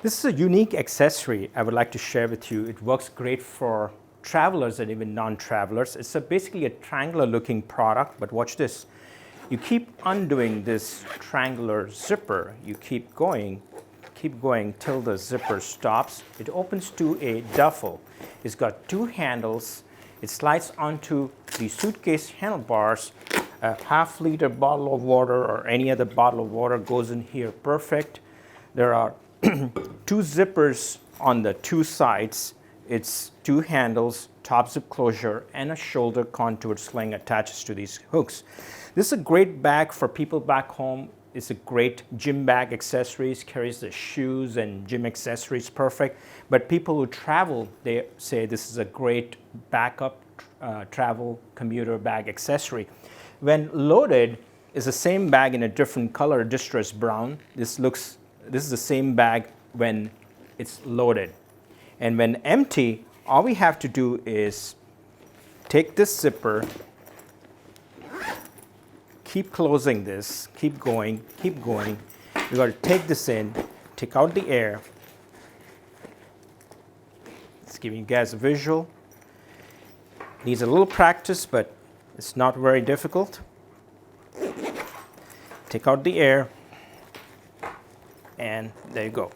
This is a unique accessory I would like to share with you. It works great for travelers and even non-travelers. It's basically a triangular looking product, but watch this. You keep undoing this triangular zipper. You keep going till the zipper stops. It opens to a duffel. It's got two handles. It slides onto the suitcase handlebars. A half-liter bottle of water or any other bottle of water goes in here perfect. There are two zippers on the two sides. It's two handles, top zip closure, and a shoulder contoured sling attaches to these hooks. This is a great bag for people back home. It's a great gym bag accessories, carries the shoes and gym accessories perfect. But people who travel, they say this is a great backup travel commuter bag accessory. When loaded, it's the same bag in a different color, distressed brown. This is the same bag when it's loaded. And when empty, all we have to do is take this zipper, keep closing this, keep going. You got to take this in, take out the air. It's giving you guys a visual. Needs a little practice, but it's not very difficult. Take out the air. And there you go.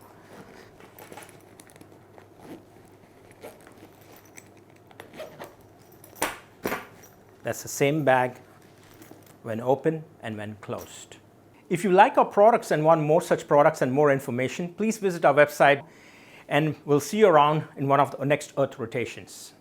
That's the same bag when open and when closed. If you like our products and want more such products and more information, please visit our website and we'll see you around in one of the next Earth rotations.